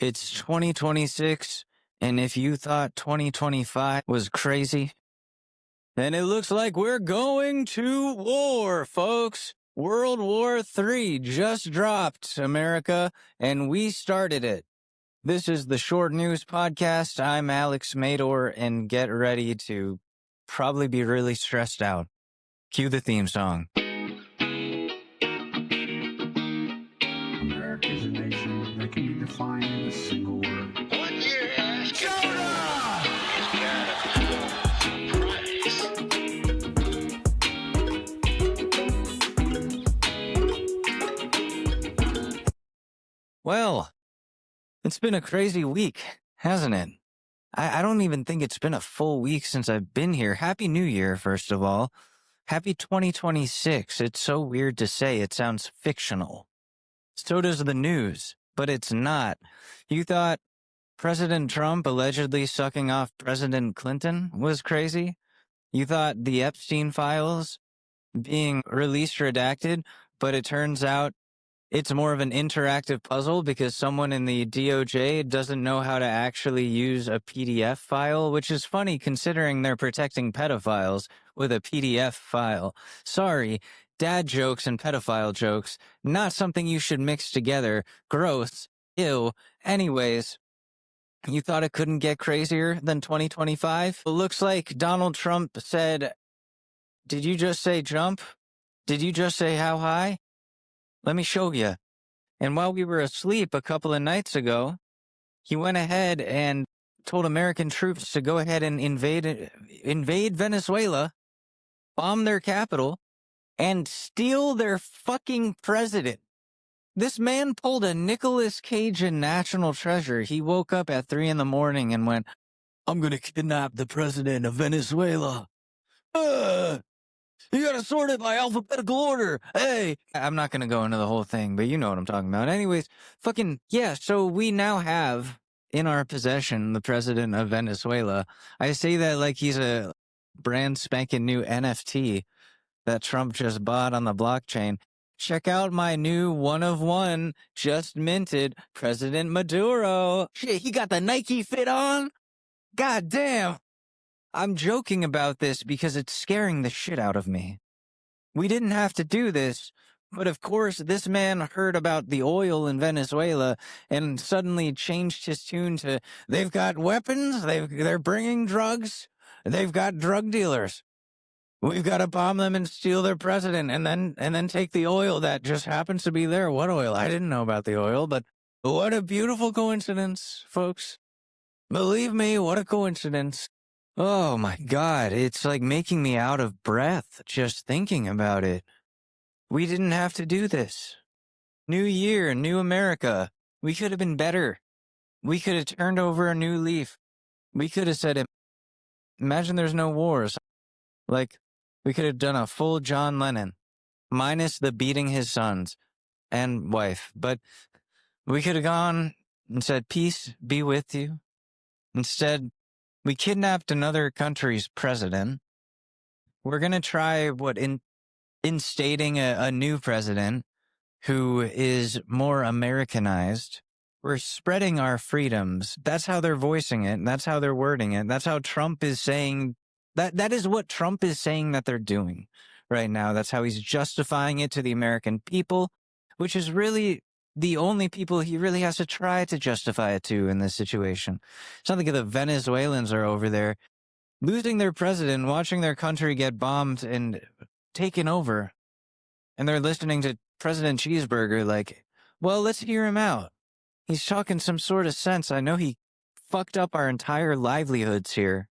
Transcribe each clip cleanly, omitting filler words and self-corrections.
It's 2026, and if you thought 2025 was crazy, then it looks like we're going to war, folks. World War III just dropped, America, and we started it. This is the Short News Podcast. I'm Alex Mador, and get ready to probably be really stressed out. Cue the theme song. America is a nation that can be defined in a single word. What year has Well, it's been a crazy week, hasn't it? I don't even think it's been a full week since I've been here. Happy New Year, first of all. Happy 2026. It's so weird to say. It sounds fictional. So does the news, but it's not. You thought President Trump allegedly sucking off President Clinton was crazy? You thought the Epstein files being released redacted, but it turns out it's more of an interactive puzzle because someone in the DOJ doesn't know how to actually use a PDF file, which is funny considering they're protecting pedophiles with a PDF file. Sorry, dad jokes and pedophile jokes, not something you should mix together. Gross. Ew. Anyways, you thought it couldn't get crazier than 2025? It looks like Donald Trump said, "Did you just say jump? Did you just say how high? Let me show you." And while we were asleep a couple of nights ago, he went ahead and told American troops to go ahead and invade Venezuela, bomb their capital, and steal their fucking president. This man pulled a Nicolas Cage in National Treasure. He woke up at 3 a.m. and went, "I'm going to kidnap the president of Venezuela. You gotta sort it by alphabetical order. Hey." I'm not gonna go into the whole thing, but you know what I'm talking about. Anyways, so we now have in our possession the president of Venezuela. I say that like he's a brand spanking new NFT that Trump just bought on the blockchain. Check out my new one of one, just minted President Maduro. Shit, he got the Nike fit on? God damn. I'm joking about this because it's scaring the shit out of me. We didn't have to do this, but of course this man heard about the oil in Venezuela and suddenly changed his tune to, they've got weapons, they're bringing drugs, they've got drug dealers. We've got to bomb them and steal their president and then take the oil that just happens to be there. What oil? I didn't know about the oil, but what a beautiful coincidence, folks. Believe me, what a coincidence. Oh my God, it's like making me out of breath just thinking about it. We didn't have to do this. New year, new America. We could have been better. We could have turned over a new leaf. We could have said, imagine there's no wars. Like, we could have done a full John Lennon, minus the beating his sons and wife. But we could have gone and said, peace be with you. Instead, we kidnapped another country's president. We're going to try instating a new president who is more Americanized. We're spreading our freedoms. That's how they're voicing it. That's how they're wording it. That's how Trump is saying that is what Trump is saying that they're doing right now. That's how he's justifying it to the American people, which is really the only people he really has to try to justify it to in this situation. It's not like the Venezuelans are over there losing their president, watching their country get bombed and taken over. And they're listening to President Cheeseburger like, well, let's hear him out. He's talking some sort of sense. I know he fucked up our entire livelihoods here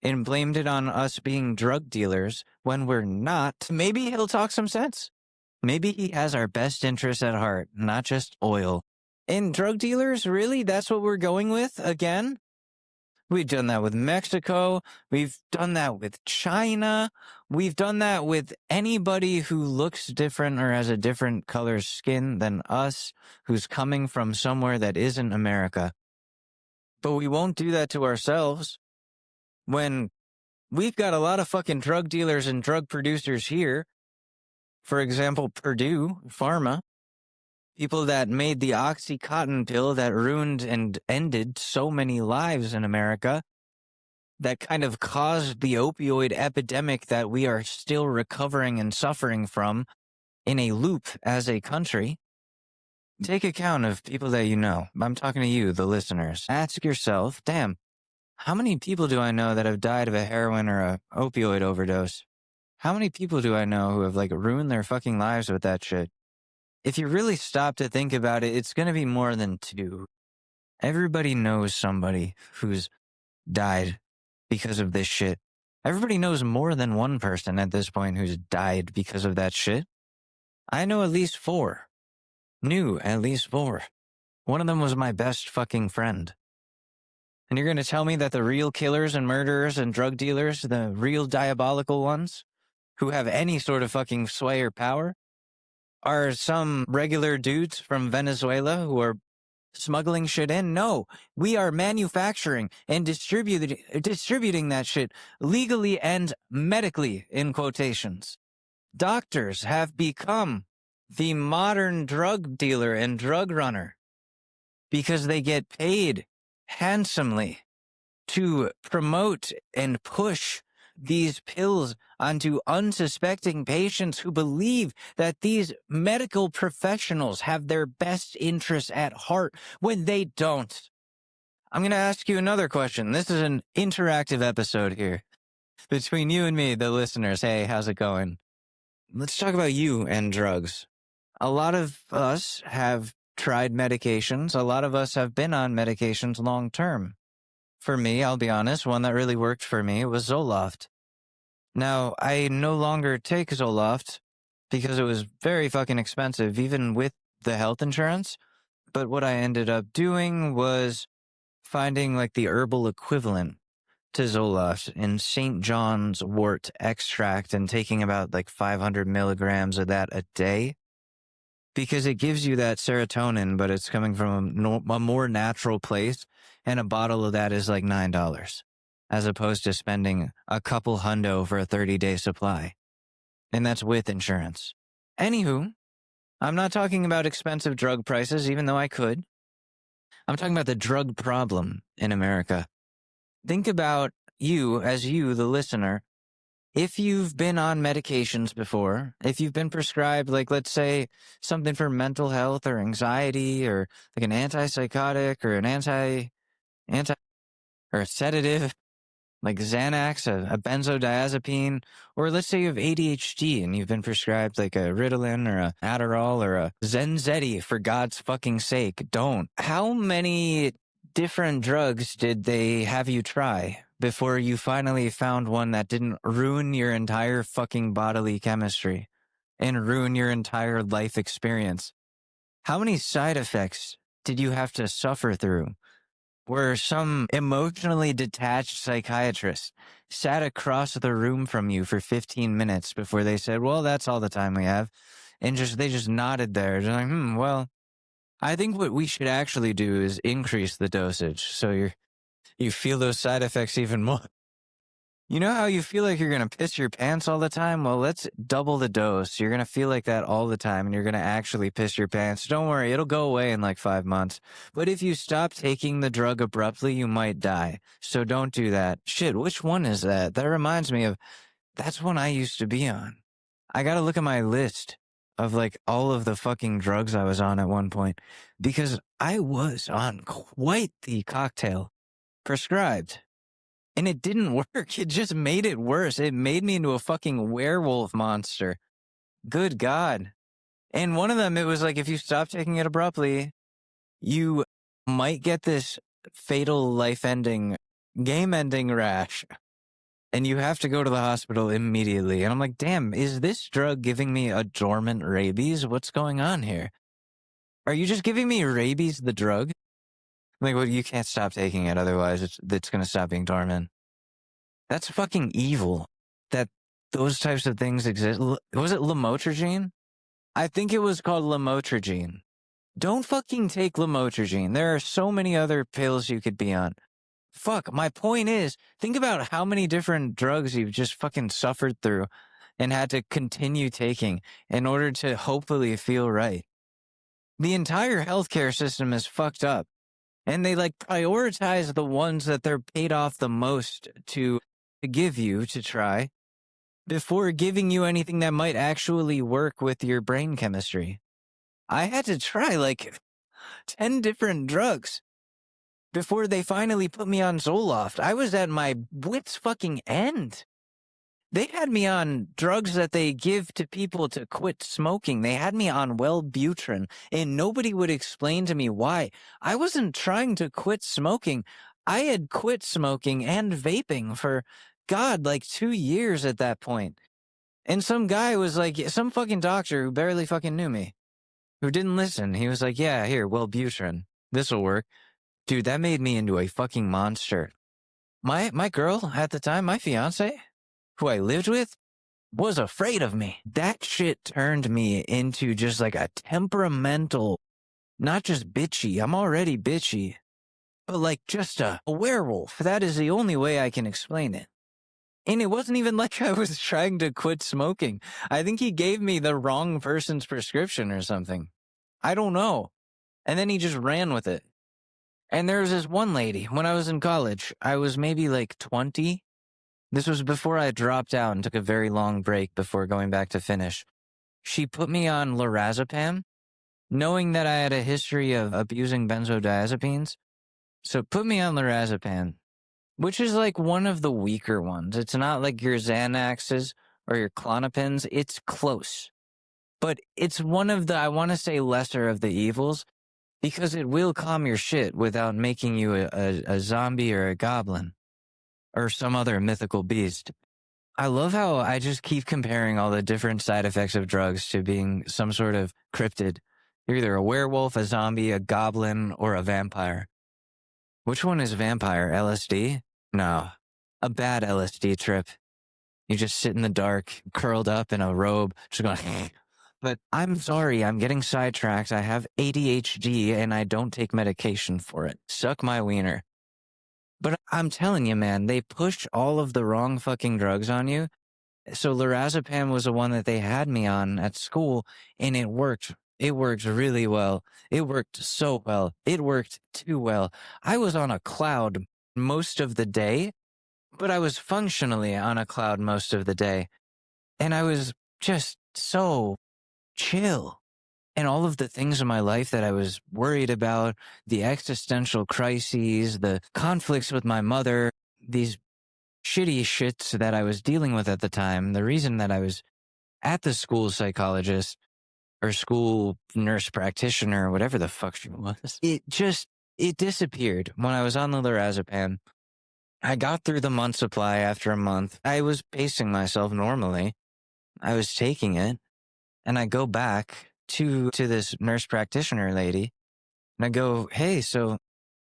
and blamed it on us being drug dealers when we're not. Maybe he'll talk some sense. Maybe he has our best interests at heart, not just oil. And drug dealers, really? That's what we're going with again? We've done that with Mexico. We've done that with China. We've done that with anybody who looks different or has a different color skin than us, who's coming from somewhere that isn't America. But we won't do that to ourselves when we've got a lot of fucking drug dealers and drug producers here. For example, Purdue, pharma. People that made the Oxycontin pill that ruined and ended so many lives in America, that kind of caused the opioid epidemic that we are still recovering and suffering from in a loop as a country. Take account of people that you know. I'm talking to you, the listeners. Ask yourself, damn, how many people do I know that have died of a heroin or a opioid overdose? How many people do I know who have ruined their fucking lives with that shit? If you really stop to think about it, it's going to be more than two. Everybody knows somebody who's died because of this shit. Everybody knows more than one person at this point who's died because of that shit. I know at least four. Knew at least four. One of them was my best fucking friend. And you're going to tell me that the real killers and murderers and drug dealers, the real diabolical ones, who have any sort of fucking sway or power, are some regular dudes from Venezuela who are smuggling shit in? No, we are manufacturing and distributing that shit legally and medically, in quotations. Doctors have become the modern drug dealer and drug runner because they get paid handsomely to promote and push these pills onto unsuspecting patients who believe that these medical professionals have their best interests at heart when they don't. I'm going to ask you another question. This is an interactive episode here between you and me, the listeners. Hey, how's it going? Let's talk about you and drugs. A lot of us have tried medications. A lot of us have been on medications long term. For me, I'll be honest, one that really worked for me was Zoloft. Now, I no longer take Zoloft because it was very fucking expensive, even with the health insurance. But what I ended up doing was finding the herbal equivalent to Zoloft in St. John's wort extract and taking about 500 milligrams of that a day. Because it gives you that serotonin, but it's coming from a more natural place, and a bottle of that is $9, as opposed to spending a couple hundo for a 30-day supply. And that's with insurance. Anywho, I'm not talking about expensive drug prices, even though I could. I'm talking about the drug problem in America. Think about you, as you, the listener. If you've been on medications before, if you've been prescribed, let's say, something for mental health or anxiety or an antipsychotic or an anti or a sedative, like Xanax, a benzodiazepine, or let's say you have ADHD and you've been prescribed a Ritalin or a Adderall or a Zenzetti, for God's fucking sake, don't. How many different drugs did they have you try before you finally found one that didn't ruin your entire fucking bodily chemistry and ruin your entire life experience? How many side effects did you have to suffer through where some emotionally detached psychiatrist sat across the room from you for 15 minutes before they said, well, that's all the time we have, and they just nodded there. They're like, well, I think what we should actually do is increase the dosage so you feel those side effects even more. You know how you feel like you're going to piss your pants all the time? Well, let's double the dose. You're going to feel like that all the time, and you're going to actually piss your pants. Don't worry, it'll go away in 5 months. But if you stop taking the drug abruptly, you might die. So don't do that. Shit, which one is that? That reminds me of, that's one I used to be on. I got to look at my list of all of the fucking drugs I was on at one point, because I was on quite the cocktail prescribed. And it didn't work. It just made it worse. It made me into a fucking werewolf monster. Good God. And one of them, it was if you stop taking it abruptly, you might get this fatal life-ending, game-ending rash. And you have to go to the hospital immediately. And I'm like, damn, is this drug giving me a dormant rabies? What's going on here? Are you just giving me rabies, the drug? Well, you can't stop taking it, otherwise it's going to stop being dormant. That's fucking evil that those types of things exist. Was it lamotrigine? I think it was called lamotrigine. Don't fucking take lamotrigine. There are so many other pills you could be on. Fuck, my point is, think about how many different drugs you've just fucking suffered through and had to continue taking in order to hopefully feel right. The entire healthcare system is fucked up. And they like prioritize the ones that they're paid off the most to give you to try before giving you anything that might actually work with your brain chemistry. I had to try like 10 different drugs before they finally put me on Zoloft. I was at my wit's fucking end. They had me on drugs that they give to people to quit smoking. They had me on Wellbutrin, and nobody would explain to me why. I wasn't trying to quit smoking. I had quit smoking and vaping for, God, like 2 years at that point. And some guy was like, some fucking doctor who barely fucking knew me, who didn't listen. He was like, yeah, here, Wellbutrin. This'll work. Dude, that made me into a fucking monster. My girl at the time, my fiance, who I lived with, was afraid of me. That shit turned me into just like a temperamental, not just bitchy. I'm already bitchy, but like just a werewolf. That is the only way I can explain it. And it wasn't even like I was trying to quit smoking. I think he gave me the wrong person's prescription or something. I don't know. And then he just ran with it. And there was this one lady when I was in college. I was maybe like 20. This was before I dropped out and took a very long break before going back to finish. She put me on lorazepam, knowing that I had a history of abusing benzodiazepines. So put me on lorazepam, which is like one of the weaker ones. It's not like your Xanaxes or your Klonopins. It's close. But it's one of the, I want to say, lesser of the evils, because it will calm your shit without making you a zombie or a goblin or some other mythical beast. I love how I just keep comparing all the different side effects of drugs to being some sort of cryptid. You're either a werewolf, a zombie, a goblin, or a vampire. Which one is vampire? LSD? No. A bad LSD trip. You just sit in the dark, curled up in a robe, just going, But I'm sorry, I'm getting sidetracked. I have ADHD and I don't take medication for it. Suck my wiener. But I'm telling you, man, they push all of the wrong fucking drugs on you. So lorazepam was the one that they had me on at school, and it worked. It worked really well. It worked so well. It worked too well. I was on a cloud most of the day, but I was functionally on a cloud most of the day. And I was just so chill. And all of the things in my life that I was worried about, the existential crises, the conflicts with my mother, these shitty shits that I was dealing with at the time, the reason that I was at the school psychologist or school nurse practitioner, whatever the fuck she was, it disappeared when I was on the lorazepam. I got through the month supply after a month. I was pacing myself normally. I was taking it, and I go back to this nurse practitioner lady, and I go, hey, so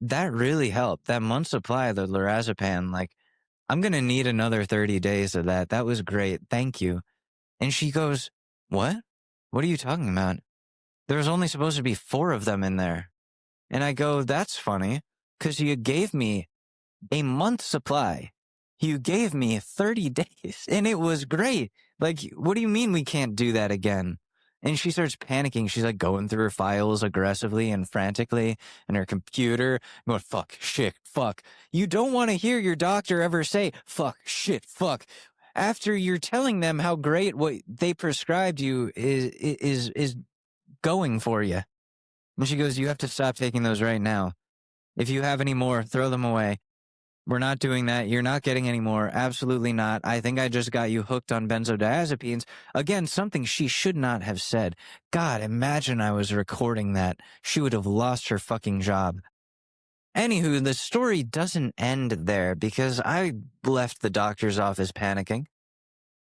that really helped. That month supply of the lorazepam, like, I'm going to need another 30 days of that. That was great. Thank you. And she goes, what? What are you talking about? There was only supposed to be 4 of them in there. And I go, that's funny, because you gave me a month supply. You gave me 30 days, and it was great. Like, what do you mean we can't do that again? And she starts panicking. She's like going through her files aggressively and frantically in her computer, going, fuck, shit, fuck. You don't want to hear your doctor ever say, fuck, shit, fuck, after you're telling them how great what they prescribed you is going for you. And she goes, you have to stop taking those right now. If you have any more, throw them away. We're not doing that. You're not getting any more. Absolutely not. I think I just got you hooked on benzodiazepines. Again, something she should not have said. God, imagine I was recording that. She would have lost her fucking job. Anywho, the story doesn't end there because I left the doctor's office panicking.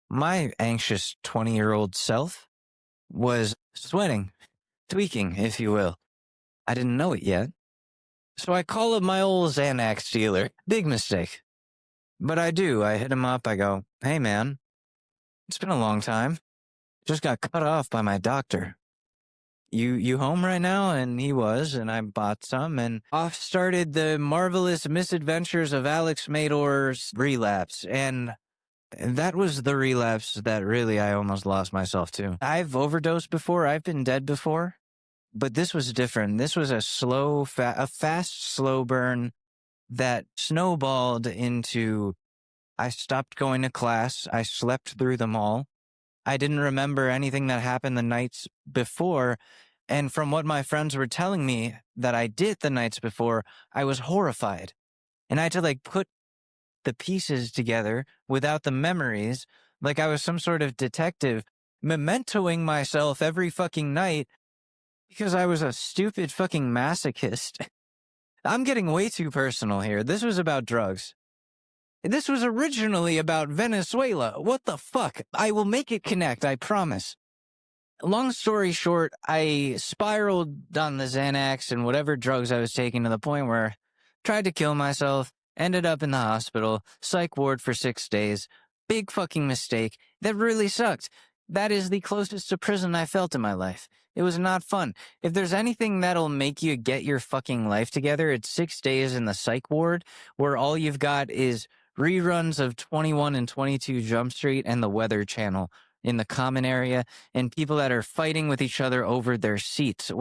My anxious 20-year-old self was sweating, tweaking, if you will. I didn't know it yet. So I call up my old Xanax dealer. Big mistake. But I do. I hit him up. I go, hey, man, it's been a long time. Just got cut off by my doctor. You home right now? And he was, and I bought some, and off started the marvelous misadventures of Alex Mador's relapse. And that was the relapse that really I almost lost myself to. I've overdosed before. I've been dead before. But this was different. This was a fast, slow burn that snowballed into I stopped going to class. I slept through them all. I didn't remember anything that happened the nights before. And from what my friends were telling me that I did the nights before, I was horrified. And I had to like put the pieces together without the memories, like I was some sort of detective, mementoing myself every fucking night because I was a stupid fucking masochist. I'm getting way too personal here. This was about drugs. This was originally about Venezuela. What the fuck? I will make it connect, I promise. Long story short, I spiraled on the Xanax and whatever drugs I was taking to the point where I tried to kill myself, ended up in the hospital, psych ward for 6 days. Big fucking mistake. That really sucked. That is the closest to prison I felt in my life. It was not fun. If there's anything that'll make you get your fucking life together, it's 6 days in the psych ward where all you've got is reruns of 21 and 22 Jump Street and the Weather Channel in the common area, and people that are fighting with each other over their seats.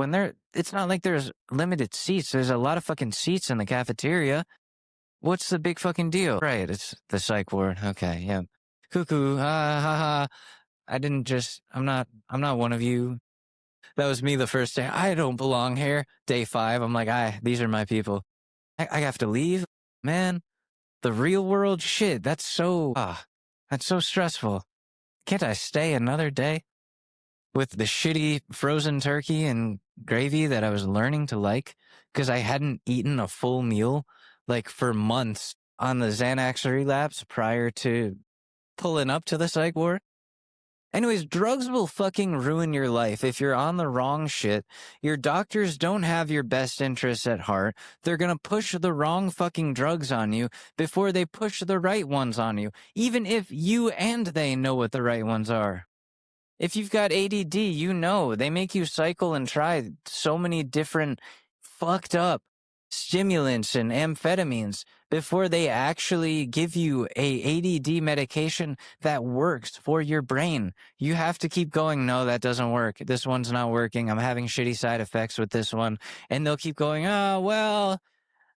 It's not like there's limited seats. There's a lot of fucking seats in the cafeteria. What's the big fucking deal? Right, it's the psych ward. Okay, yeah. Cuckoo, ha ha ha. I'm not one of you. That was me the first day. I don't belong here. Day 5, I'm like, these are my people. I have to leave? Man, the real world shit, that's so stressful. Can't I stay another day with the shitty frozen turkey and gravy that I was learning to like because I hadn't eaten a full meal like for months on the Xanax relapse prior to pulling up to the psych ward? Anyways, drugs will fucking ruin your life if you're on the wrong shit. Your doctors don't have your best interests at heart. They're gonna push the wrong fucking drugs on you before they push the right ones on you, even if you and they know what the right ones are. If you've got ADD, you know they make you cycle and try so many different fucked up stimulants and amphetamines before they actually give you a ADD medication that works for your brain. You have to keep going, no, that doesn't work. This one's not working. I'm having shitty side effects with this one. And they'll keep going, oh, well,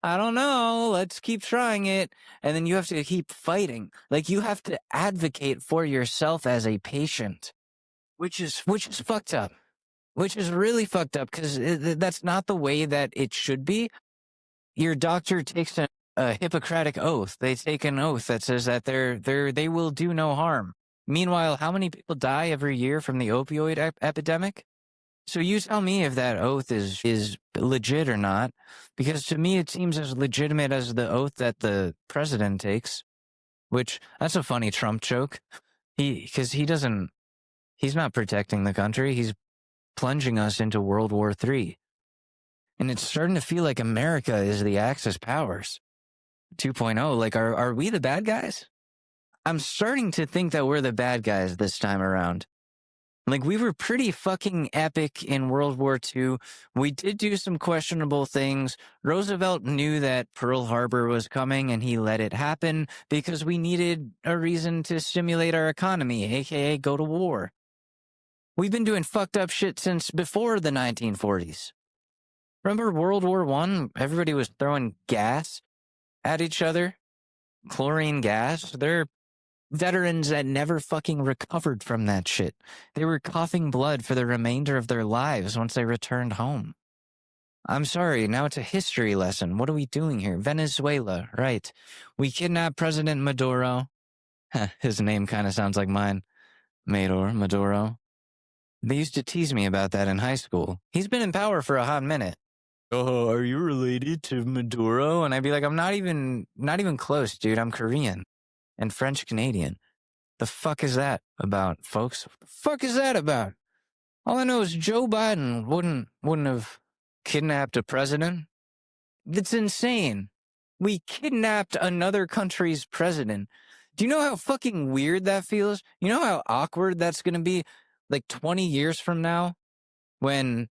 I don't know. Let's keep trying it. And then you have to keep fighting. Like you have to advocate for yourself as a patient, which is fucked up, which is really fucked up because that's not the way that it should be. Your doctor takes a Hippocratic oath. They take an oath that says that they will do no harm. Meanwhile, how many people die every year from the opioid epidemic? So you tell me if that oath is legit or not, because to me it seems as legitimate as the oath that the president takes, which that's a funny Trump joke. He's not protecting the country. He's plunging us into World War III. And it's starting to feel like America is the Axis powers 2.0. Like, are we the bad guys? I'm starting to think that we're the bad guys this time around. Like, we were pretty fucking epic in World War II. We did do some questionable things. Roosevelt knew that Pearl Harbor was coming and he let it happen because we needed a reason to stimulate our economy, aka go to war. We've been doing fucked up shit since before the 1940s. Remember World War I? Everybody was throwing gas at each other. Chlorine gas. They're veterans that never fucking recovered from that shit. They were coughing blood for the remainder of their lives once they returned home. I'm sorry, now it's a history lesson. What are we doing here? Venezuela, right. We kidnapped President Maduro. His name kind of sounds like mine. Maduro. They used to tease me about that in high school. He's been in power for a hot minute. Oh, are you related to Maduro? And I'd be like, I'm not even close, dude. I'm Korean and French Canadian. The fuck is that about, folks? What the fuck is that about? All I know is Joe Biden wouldn't have kidnapped a president. That's insane. We kidnapped another country's president. Do you know how fucking weird that feels? You know how awkward that's going to be like 20 years from now when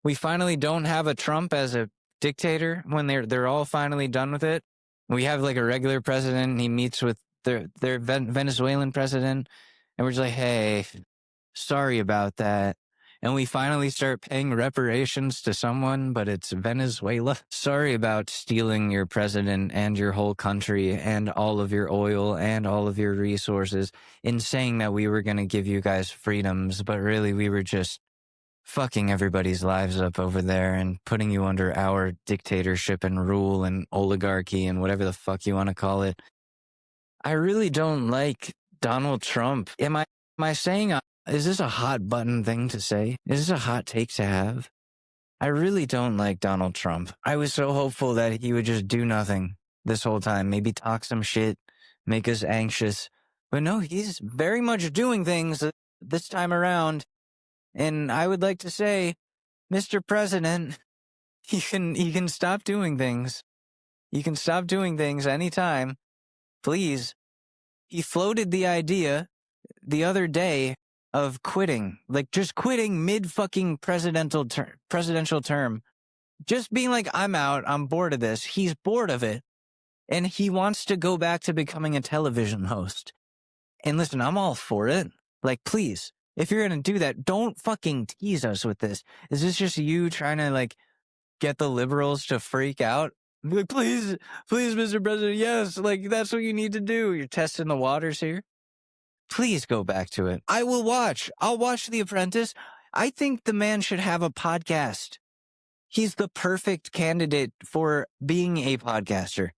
we finally don't have a Trump as a dictator, when they're all finally done with it. We have like a regular president and he meets with their Venezuelan president and we're just like, hey, sorry about that. and we finally start paying reparations to someone, but it's Venezuela. Sorry about stealing your president and your whole country and all of your oil and all of your resources in saying that we were going to give you guys freedoms, but really we were just fucking everybody's lives up over there and putting you under our dictatorship and rule and oligarchy and whatever the fuck you want to call it. I really don't like Donald Trump. Am I saying, is this a hot button thing to say? Is this a hot take to have? I really don't like Donald Trump. I was so hopeful that he would just do nothing this whole time. Maybe talk some shit, make us anxious. But no, he's very much doing things this time around. And I would like to say, Mr. President, you can stop doing things. You can stop doing things anytime. Please. He floated the idea the other day of quitting, like just quitting mid-fucking presidential term. Just being like, I'm out, I'm bored of this. He's bored of it. And he wants to go back to becoming a television host. And listen, I'm all for it. Like, please. If you're going to do that, don't fucking tease us with this. Is this just you trying to, like, get the liberals to freak out? Like, please, Mr. President, yes, like, that's what you need to do. You're testing the waters here. Please go back to it. I will watch. I'll watch The Apprentice. I think the man should have a podcast. He's the perfect candidate for being a podcaster.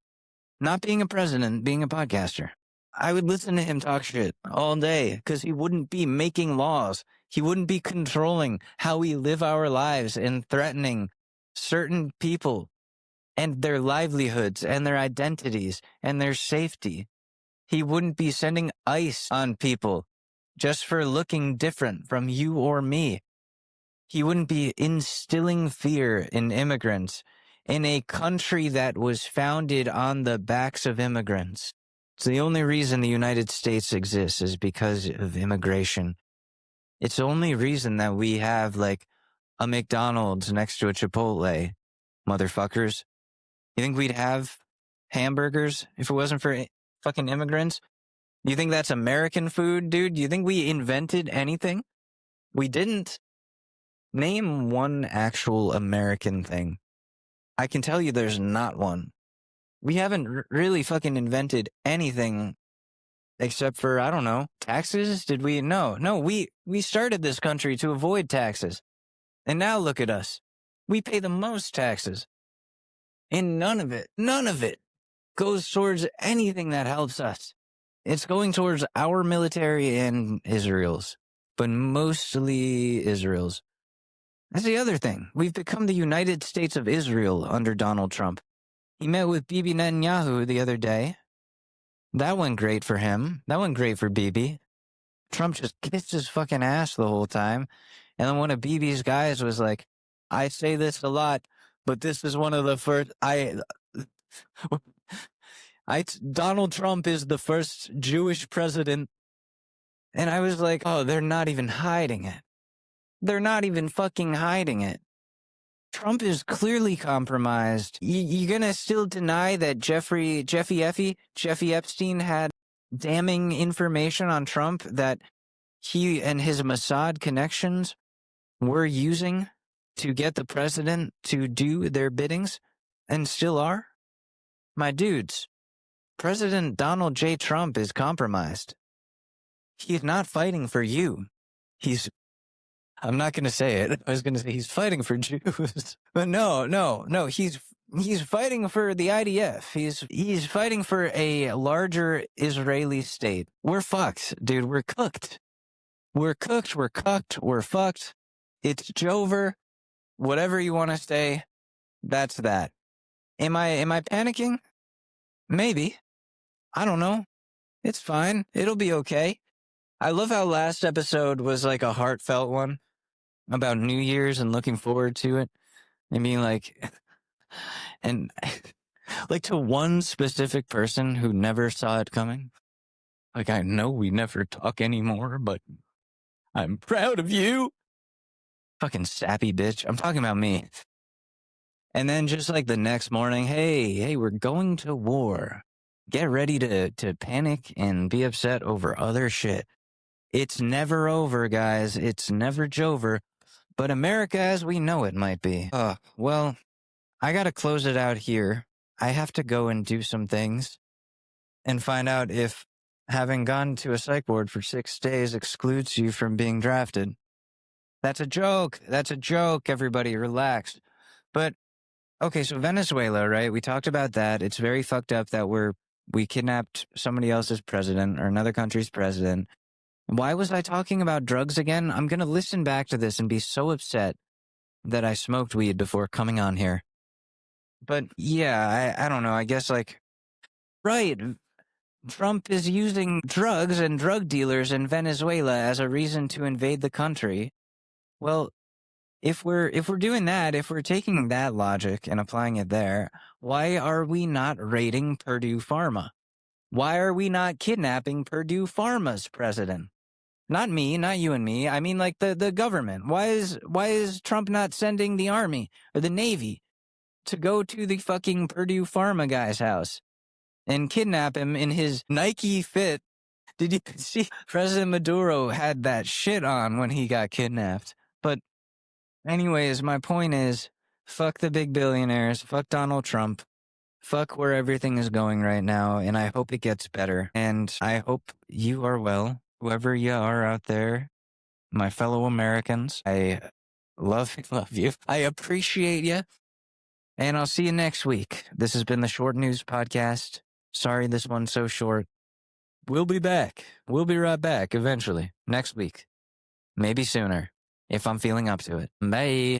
Not being a president, being a podcaster. I would listen to him talk shit all day because he wouldn't be making laws. He wouldn't be controlling how we live our lives and threatening certain people and their livelihoods and their identities and their safety. He wouldn't be sending ICE on people just for looking different from you or me. He wouldn't be instilling fear in immigrants in a country that was founded on the backs of immigrants. It's the only reason the United States exists is because of immigration. It's the only reason that we have, like, a McDonald's next to a Chipotle, motherfuckers. You think we'd have hamburgers if it wasn't for fucking immigrants? Do you think that's American food, dude? Do you think we invented anything? We didn't. Name one actual American thing. I can tell you there's not one. We haven't really fucking invented anything except for, I don't know, taxes? Did we? No, we started this country to avoid taxes. And now look at us. We pay the most taxes. And none of it goes towards anything that helps us. It's going towards our military and Israel's, but mostly Israel's. That's the other thing. We've become the United States of Israel under Donald Trump. He met with Bibi Netanyahu the other day. That went great for him. That went great for Bibi. Trump just kissed his fucking ass the whole time. And then one of Bibi's guys was like, I say this a lot, but this is one of the first... Donald Trump is the first Jewish president. And I was like, oh, they're not even hiding it. They're not even fucking hiding it. Trump is clearly compromised. You gonna still deny that Jeffrey Epstein had damning information on Trump that he and his Mossad connections were using to get the president to do their biddings and still are? My dudes, President Donald J. Trump is compromised. He's not fighting for you. I'm not going to say it. I was going to say he's fighting for Jews. But no. He's fighting for the IDF. He's fighting for a larger Israeli state. We're fucked, dude. We're cooked. We're fucked. It's Jover. Whatever you want to say, that's that. Am I panicking? Maybe. I don't know. It's fine. It'll be okay. I love how last episode was like a heartfelt one about New Year's and looking forward to it and being like, and like to one specific person who never saw it coming. Like, I know we never talk anymore, but I'm proud of you. Fucking sappy bitch. I'm talking about me. And then just like the next morning, hey, we're going to war. Get ready to panic and be upset over other shit. It's never over, guys. It's never Jover. but America as we know it might be. Well, I gotta close it out here. I have to go and do some things and find out if having gone to a psych ward for 6 days excludes you from being drafted. That's a joke. That's a joke, everybody. Relax. But, okay, so Venezuela, right? We talked about that. It's very fucked up that we kidnapped somebody else's president or another country's president. Why was I talking about drugs again? I'm going to listen back to this and be so upset that I smoked weed before coming on here. But yeah, I don't know. I guess right. Trump is using drugs and drug dealers in Venezuela as a reason to invade the country. Well, if we're doing that, if we're taking that logic and applying it there, why are we not raiding Purdue Pharma? Why are we not kidnapping Purdue Pharma's president? Not me, not you and me. I mean, the government. Why is Trump not sending the army or the Navy to go to the fucking Purdue Pharma guy's house and kidnap him in his Nike fit? Did you see President Maduro had that shit on when he got kidnapped? But anyways, my point is, fuck the big billionaires, fuck Donald Trump, fuck where everything is going right now, and I hope it gets better. And I hope you are well, whoever you are out there, my fellow Americans. I love you. I appreciate you. And I'll see you next week. This has been the Short News Podcast. Sorry this one's so short. We'll be back. We'll be right back eventually, next week. Maybe sooner, if I'm feeling up to it. Bye.